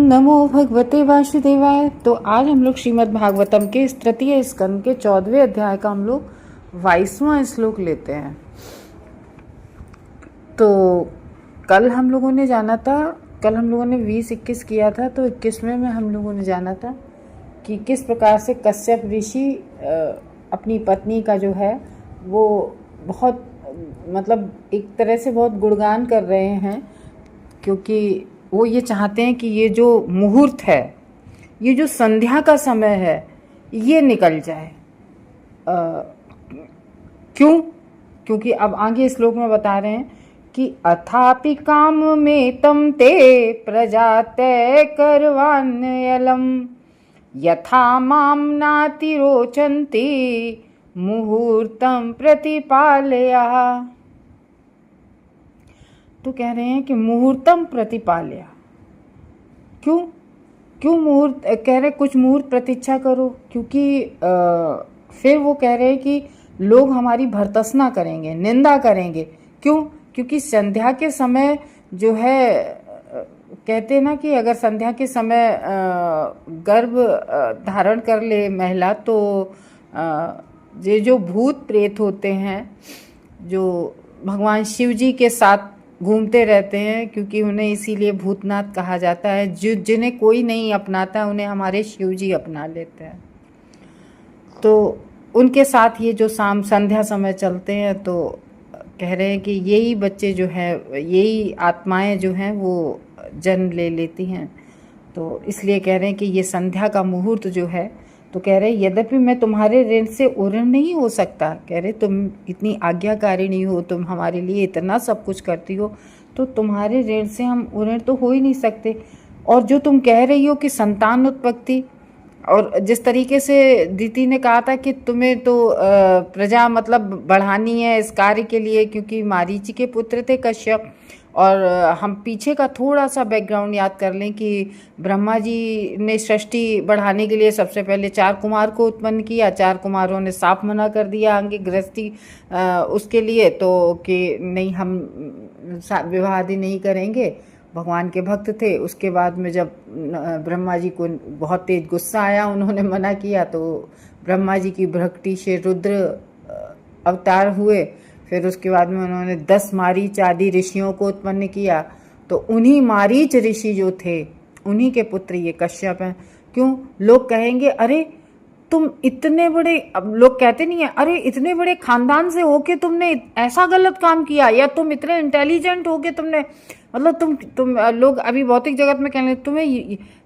नमो भगवते वासुदेवाय। तो आज हम लोग श्रीमद् भागवतम के इस तृतीय स्कंद के 14वें अध्याय का हम लोग 22वां श्लोक लेते हैं। तो कल हम लोगों ने जाना था, कल हम लोगों ने 20-21 किया था, तो 21वें में हम लोगों ने जाना था कि किस प्रकार से कश्यप ऋषि अपनी पत्नी का जो है वो बहुत मतलब एक तरह से बहुत गुणगान कर रहे हैं, क्योंकि वो ये चाहते हैं कि ये जो मुहूर्त है, ये जो संध्या का समय है, ये निकल जाए। क्यों? क्योंकि अब आगे श्लोक में बता रहे हैं कि अथापि काम में तम ते प्रजा तय करवान्यलम यथा माम नाति रोचन्ति मुहूर्तम प्रतिपालया। तो कह रहे हैं कि मुहूर्तम प्रतिपालया। क्यों मुहूर्त कह रहे? कुछ मुहूर्त प्रतीक्षा करो, क्योंकि फिर वो कह रहे हैं कि लोग हमारी भर्त्सना करेंगे, निंदा करेंगे। क्यों? क्योंकि संध्या के समय जो है कहते हैं ना कि अगर संध्या के समय गर्भ धारण कर ले महिला, तो ये जो भूत प्रेत होते हैं, जो भगवान शिव जी के साथ घूमते रहते हैं, क्योंकि उन्हें इसीलिए भूतनाथ कहा जाता है, जिन्हें कोई नहीं अपनाता उन्हें हमारे शिव जी अपना लेते हैं। तो उनके साथ ये जो शाम संध्या समय चलते हैं, तो कह रहे हैं कि यही बच्चे जो हैं, यही आत्माएं जो हैं वो जन्म ले लेती हैं। तो इसलिए कह रहे हैं कि ये संध्या का मुहूर्त जो है, तो कह रहे यद्यपि मैं तुम्हारे ऋण से उऋण नहीं हो सकता, कह रहे तुम इतनी आज्ञाकारिणी हो, तुम हमारे लिए इतना सब कुछ करती हो, तो तुम्हारे ऋण से हम उऋण तो हो ही नहीं सकते। और जो तुम कह रही हो कि संतान उत्पत्ति, और जिस तरीके से दीति ने कहा था कि तुम्हें तो प्रजा मतलब बढ़ानी है इस कार्य के लिए, क्योंकि मारीची के पुत्र थे कश्यप। और हम पीछे का थोड़ा सा बैकग्राउंड याद कर लें कि ब्रह्मा जी ने सृष्टि बढ़ाने के लिए सबसे पहले 4 कुमार को उत्पन्न किया। 4 कुमारों ने साफ मना कर दिया आगे गृहस्थी उसके लिए, तो कि नहीं हम विवाह आदि नहीं करेंगे, भगवान के भक्त थे। उसके बाद में जब ब्रह्मा जी को बहुत तेज गुस्सा आया, उन्होंने मना किया, तो ब्रह्मा जी की भक्ति से रुद्र अवतार हुए। फिर उसके बाद में उन्होंने 10 मारीच आदि ऋषियों को उत्पन्न किया। तो उन्हीं मारीच ऋषि जो थे, उन्हीं के पुत्र ये कश्यप हैं। क्यों? लोग कहेंगे अरे तुम इतने बड़े, अब लोग कहते नहीं है अरे इतने बड़े खानदान से होके तुमने ऐसा गलत काम किया, या तुम इतने इंटेलिजेंट होके तुमने मतलब तुम लोग अभी भौतिक जगत में कहने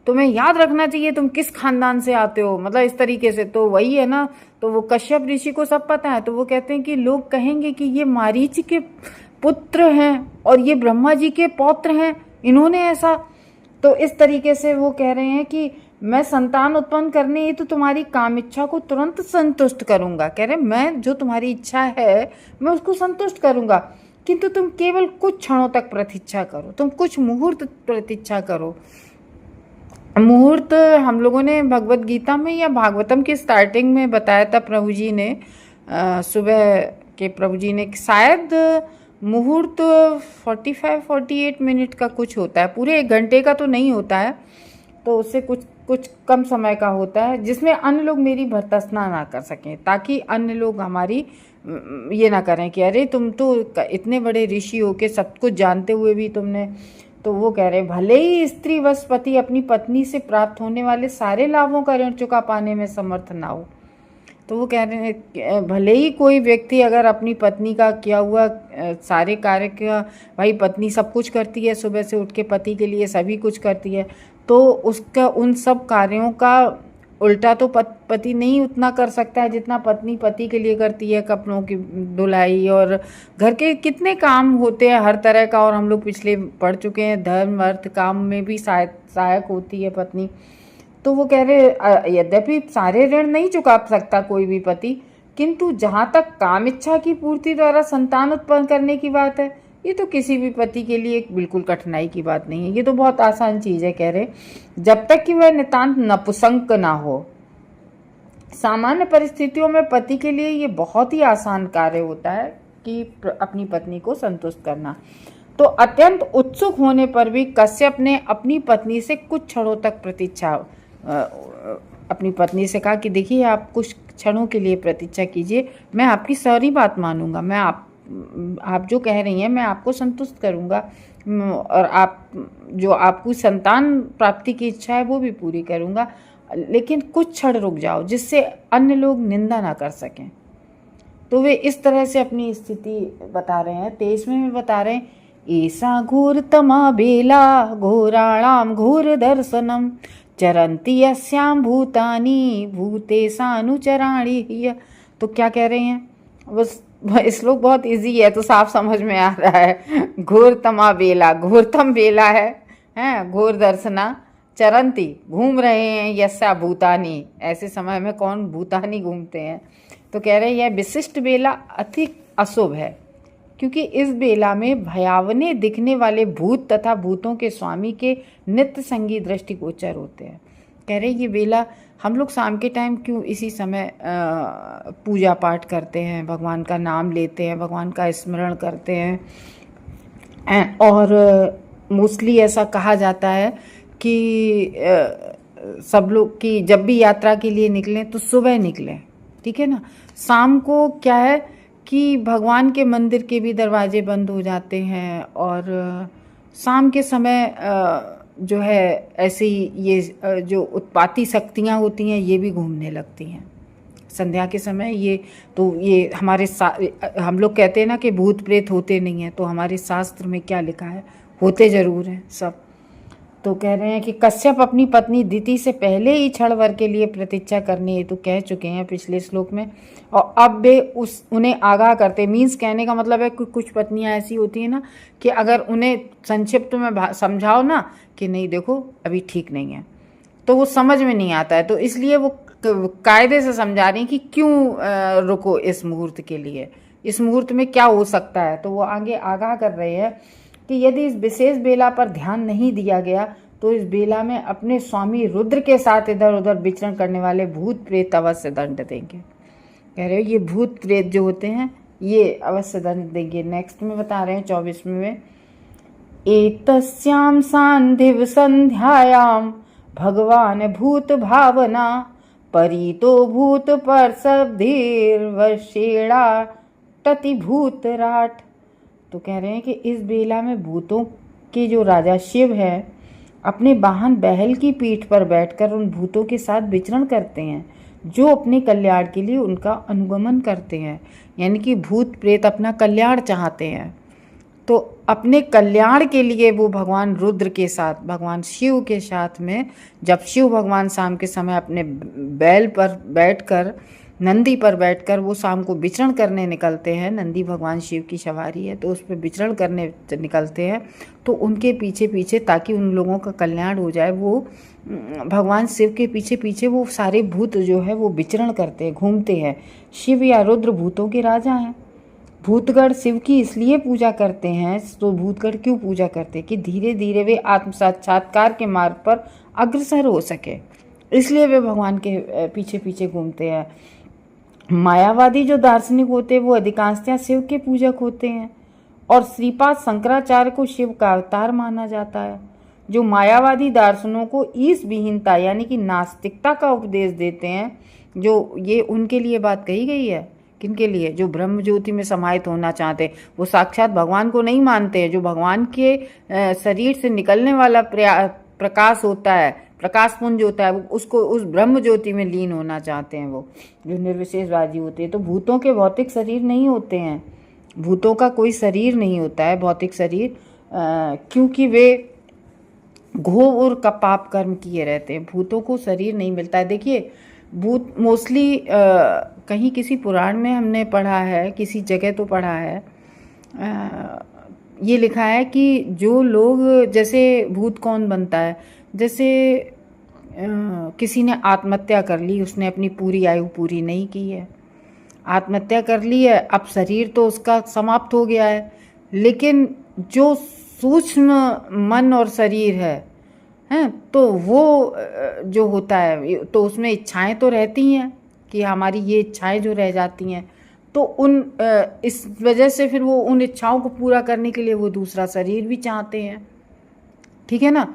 तुम्हें याद रखना चाहिए तुम किस खानदान से आते हो, मतलब इस तरीके से। तो वही है ना, तो वो कश्यप ऋषि को सब पता है। तो वो कहते हैं कि लोग कहेंगे कि ये मारीच के पुत्र हैं और ये ब्रह्मा जी के पौत्र हैं, इन्होंने ऐसा। तो इस तरीके से वो कह रहे हैं कि मैं संतान उत्पन्न करने ही तो तुम्हारी काम इच्छा को तुरंत संतुष्ट करूंगा। कह रहे मैं जो तुम्हारी इच्छा है मैं उसको संतुष्ट करूंगा, किंतु तुम केवल कुछ क्षणों तक प्रतीक्षा करो, तुम कुछ मुहूर्त प्रतीक्षा करो। मुहूर्त हम लोगों ने भगवत गीता में या भागवतम के स्टार्टिंग में बताया था, प्रभु जी ने सुबह के प्रभु जी ने शायद मुहूर्त 45-48 मिनट का कुछ होता है, पूरे 1 घंटे का तो नहीं होता है, तो उससे कुछ कम समय का होता है, जिसमें अन्य लोग मेरी भर्त्सना ना कर सकें, ताकि अन्य लोग हमारी ये ना करें कि अरे तुम तो इतने बड़े ऋषि हो के सब कुछ जानते हुए भी तुमने। तो वो कह रहे भले ही स्त्री वश पति अपनी पत्नी से प्राप्त होने वाले सारे लाभों का ऋण चुका पाने में समर्थ ना हो, तो वो कह रहे हैं भले ही कोई व्यक्ति अगर अपनी पत्नी का किया हुआ सारे कार्य का, भाई पत्नी सब कुछ करती है, सुबह से उठ के पति के लिए सभी कुछ करती है, तो उसका उन सब कार्यों का उल्टा तो पति नहीं उतना कर सकता है जितना पत्नी पति के लिए करती है। कपड़ों की धुलाई और घर के कितने काम होते हैं हर तरह का, और हम लोग पिछले पढ़ चुके हैं धर्म अर्थ काम में भी सहायक होती है पत्नी। तो वो कह रहे यद्यपि सारे ऋण नहीं चुका सकता कोई भी पति, किंतु जहाँ तक काम इच्छा की पूर्ति द्वारा संतान उत्पन्न करने की बात है, ये तो किसी भी पति के लिए बिल्कुल कठिनाई की बात नहीं है, ये तो बहुत आसान चीज़ है। कह रहे जब तक कि वह नितांत नपुंसक ना हो। सामान्य परिस्थितियों में पति के लिए ये बहुत ही आसान कार्य होता है कि अपनी पत्नी को संतुष्ट करना। तो अत्यंत उत्सुक होने पर भी कश्यप ने अपनी पत्नी से कुछ क्षणों तक प्रतीक्षा अपनी पत्नी से कहा कि देखिए आप कुछ क्षणों के लिए प्रतीक्षा कीजिए, मैं आपकी सारी बात मानूंगा, मैं आप जो कह रही हैं मैं आपको संतुष्ट करूंगा, और आप जो आपको संतान प्राप्ति की इच्छा है वो भी पूरी करूंगा, लेकिन कुछ क्षण रुक जाओ जिससे अन्य लोग निंदा ना कर सकें। तो वे इस तरह से अपनी स्थिति बता रहे हैं। 23वें में बता रहे हैं, ऐसा घोर तमा बेला घोराणाम घोर दर्शनम चरंती यस्याम भूतानी भूतेशानुचराणि। तो क्या कह रहे हैं, बस श्लोक बहुत इजी है तो साफ समझ में आ रहा है। घोर तमा बेला, घोरतम बेला है घोर दर्शना, चरंती घूम रहे हैं, यस्या भूतानी, ऐसे समय में कौन भूतानी घूमते हैं। तो कह रहे हैं यह विशिष्ट बेला अति अशुभ है, क्योंकि इस बेला में भयावने दिखने वाले भूत तथा भूतों के स्वामी के नित्य संगी दृष्टिगोचर होते हैं। कह रहे ये बेला हम लोग शाम के टाइम क्यों इसी समय पूजा पाठ करते हैं, भगवान का नाम लेते हैं, भगवान का स्मरण करते हैं, और मोस्टली ऐसा कहा जाता है कि सब लोग कि जब भी यात्रा के लिए निकलें तो सुबह निकलें, ठीक है ना। शाम को क्या है कि भगवान के मंदिर के भी दरवाजे बंद हो जाते हैं, और शाम के समय जो है ऐसे ही ये जो उत्पाती शक्तियाँ होती हैं ये भी घूमने लगती हैं संध्या के समय। ये तो ये हम लोग कहते हैं ना कि भूत प्रेत होते नहीं हैं, तो हमारे शास्त्र में क्या लिखा है, होते ज़रूर हैं सब। तो कह रहे हैं कि कश्यप अपनी पत्नी दिति से पहले ही क्षण भर के लिए प्रतीक्षा करने हेतु कह चुके हैं पिछले श्लोक में, और अब वे उन्हें आगाह करते, मीन्स कहने का मतलब है कि कुछ पत्नियां ऐसी होती हैं ना कि अगर उन्हें संक्षिप्त में समझाओ ना कि नहीं देखो अभी ठीक नहीं है, तो वो समझ में नहीं आता है, तो इसलिए वो कायदे से समझा रही हैं कि क्यों रुको इस मुहूर्त के लिए, इस मुहूर्त में क्या हो सकता है। तो वो आगे आगाह कर रहे हैं कि यदि इस विशेष बेला पर ध्यान नहीं दिया गया तो इस बेला में अपने स्वामी रुद्र के साथ इधर उधर विचरण करने वाले भूत प्रेत अवश्य दंड देंगे। कह रहे हो ये भूत प्रेत जो होते हैं ये अवश्य दंड देंगे। नेक्स्ट में बता रहे हैं 24वें में, एतस्याम सांधिव संध्यायाम भगवान भूत भावना परितो भूत पर शब्दीर्वशेड़ा टति भूत राट। तो कह रहे हैं कि इस बेला में भूतों के जो राजा शिव है अपने वाहन बैल की पीठ पर बैठकर उन भूतों के साथ विचरण करते हैं जो अपने कल्याण के लिए उनका अनुगमन करते हैं, यानी कि भूत प्रेत अपना कल्याण चाहते हैं। तो अपने कल्याण के लिए वो भगवान रुद्र के साथ, भगवान शिव के साथ में, जब शिव भगवान शाम के समय अपने बैल पर बैठकर, नंदी पर बैठकर वो शाम को विचरण करने निकलते हैं, नंदी भगवान शिव की सवारी है तो उस पर विचरण करने निकलते हैं, तो उनके पीछे पीछे ताकि उन लोगों का कल्याण हो जाए, वो भगवान शिव के पीछे पीछे वो सारे भूत जो है वो विचरण करते हैं, घूमते हैं। शिव या रुद्र भूतों के राजा हैं। भूतगण शिव की इसलिए पूजा करते हैं, तो भूतगण क्यों पूजा करते हैं कि धीरे धीरे वे आत्म साक्षात्कार के मार्ग पर अग्रसर हो सके, इसलिए वे भगवान के पीछे पीछे घूमते हैं। मायावादी जो दार्शनिक होते हैं वो अधिकांशतः शिव के पूजक होते हैं, और श्रीपाद शंकराचार्य को शिव का अवतार माना जाता है, जो मायावादी दार्शनों को ईश विहीनता यानी कि नास्तिकता का उपदेश देते हैं। जो ये उनके लिए बात कही गई है, किनके लिए, जो ब्रह्म ज्योति में समाहित होना चाहते हैं, वो साक्षात भगवान को नहीं मानते हैं। जो भगवान के शरीर से निकलने वाला प्रकाश होता है, प्रकाश पुंज होता है, उसको उस ब्रह्म ज्योति में लीन होना चाहते हैं, वो जो निर्विशेषवादी होते हैं। तो भूतों के भौतिक शरीर नहीं होते हैं, भूतों का कोई शरीर नहीं होता है भौतिक शरीर, क्योंकि वे घोर का पाप कर्म किए रहते हैं, भूतों को शरीर नहीं मिलता है। देखिए भूत मोस्टली कहीं किसी पुराण में हमने पढ़ा है, किसी जगह तो पढ़ा है, ये लिखा है कि जो लोग, जैसे भूत कौन बनता है, जैसे किसी ने आत्महत्या कर ली, उसने अपनी पूरी आयु पूरी नहीं की है, आत्महत्या कर ली है, अब शरीर तो उसका समाप्त हो गया है, लेकिन जो सूक्ष्म मन और शरीर है तो वो जो होता है तो उसमें इच्छाएं तो रहती हैं कि हमारी ये इच्छाएं जो रह जाती हैं, तो तो इस वजह से फिर वो उन इच्छाओं को पूरा करने के लिए वो दूसरा शरीर भी चाहते हैं, ठीक है ना।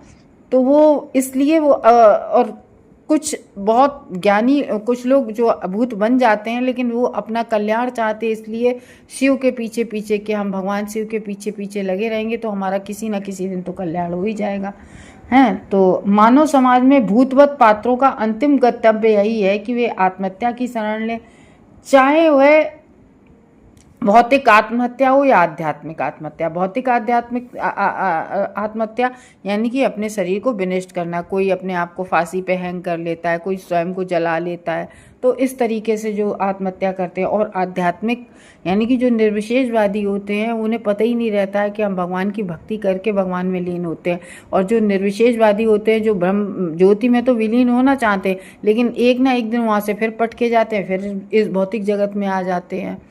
तो वो इसलिए वो और कुछ बहुत ज्ञानी कुछ लोग जो अभूत बन जाते हैं, लेकिन वो अपना कल्याण चाहते हैं, इसलिए शिव के पीछे पीछे कि हम भगवान शिव के पीछे पीछे लगे रहेंगे तो हमारा किसी ना किसी दिन तो कल्याण हो ही जाएगा, हैं। तो मानव समाज में भूतवत पात्रों का अंतिम गंतव्य यही है कि वे आत्महत्या की शरण लें, चाहे वह भौतिक आत्महत्या हो या आध्यात्मिक आत्महत्या। भौतिक आध्यात्मिक आत्महत्या यानी कि अपने शरीर को विनष्ट करना, कोई अपने आप को फांसी पे हैंग कर लेता है, कोई स्वयं को जला लेता है, तो इस तरीके से जो आत्महत्या करते हैं। और आध्यात्मिक यानी कि जो निर्विशेषवादी होते हैं, उन्हें पता ही नहीं रहता है कि हम भगवान की भक्ति करके भगवान में लीन होते हैं। और जो निर्विशेषवादी होते हैं, जो ब्रह्म ज्योति में तो विलीन होना चाहते हैं, लेकिन एक ना एक दिन वहाँ से फिर पट के जाते हैं, फिर इस भौतिक जगत में आ जाते हैं।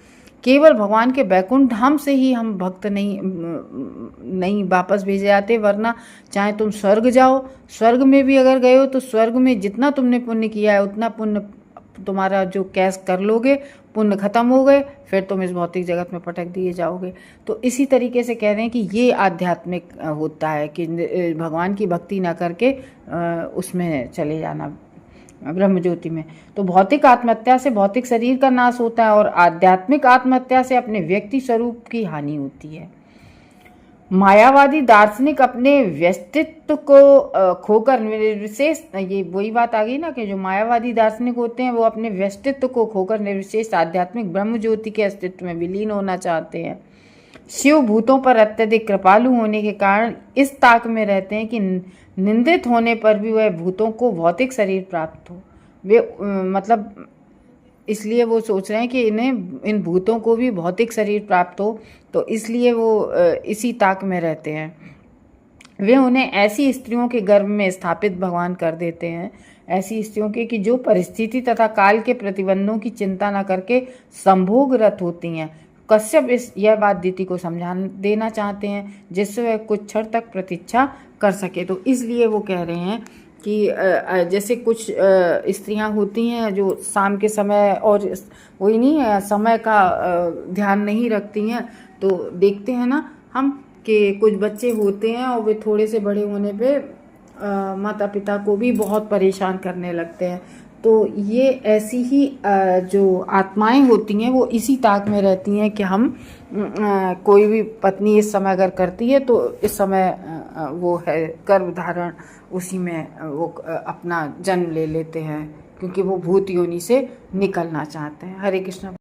केवल भगवान के बैकुंठ धाम से ही हम भक्त नहीं वापस भेजे जाते, वरना चाहे तुम स्वर्ग जाओ, स्वर्ग में भी अगर गए हो तो स्वर्ग में जितना तुमने पुण्य किया है उतना पुण्य तुम्हारा जो कैश कर लोगे, पुण्य खत्म हो गए, फिर तुम इस भौतिक जगत में पटक दिए जाओगे। तो इसी तरीके से कह रहे हैं कि ये आध्यात्मिक होता है कि भगवान की भक्ति ना करके उसमें चले जाना, ब्रह्म ज्योति में। तो भौतिक आत्महत्या से भौतिक शरीर का नाश होता है और आध्यात्मिक आत्महत्या से अपने व्यक्ति स्वरूप की हानि होती है। मायावादी दार्शनिक अपने व्यक्तित्व को खोकर निर्विशेष, ये वही बात आ गई ना कि जो मायावादी दार्शनिक होते हैं वो अपने व्यक्तित्व को खोकर निर्विशेष आध्यात्मिक ब्रह्म ज्योति के अस्तित्व में विलीन होना चाहते हैं। शिव भूतों पर अत्यधिक कृपालु होने के कारण इस ताक में रहते हैं कि निंदित होने पर भी वह भूतों को भौतिक शरीर प्राप्त हो। वे मतलब इसलिए वो सोच रहे हैं कि इन भूतों को भी भौतिक शरीर प्राप्त हो, तो इसलिए वो इसी ताक में रहते हैं। वे उन्हें ऐसी स्त्रियों के गर्भ में स्थापित भगवान कर देते हैं, ऐसी स्त्रियों के कि जो परिस्थिति तथा काल के प्रतिबंधों की चिंता न करके संभोगरत होती हैं। कश्यप यह बात दिति को समझा देना चाहते हैं जिससे वह कुछ क्षण तक प्रतीक्षा कर सके। तो इसलिए वो कह रहे हैं कि जैसे कुछ स्त्रियां होती हैं जो शाम के समय और वही नहीं है समय का ध्यान नहीं रखती हैं, तो देखते हैं ना हम कि कुछ बच्चे होते हैं और वे थोड़े से बड़े होने पे माता पिता को भी बहुत परेशान करने लगते हैं। तो ये ऐसी ही जो आत्माएं होती हैं वो इसी ताक में रहती हैं कि हम कोई भी पत्नी इस समय अगर करती है तो इस समय वो है गर्भ धारण, उसी में वो अपना जन्म ले लेते हैं क्योंकि वो भूत योनि से निकलना चाहते हैं। हरे कृष्ण।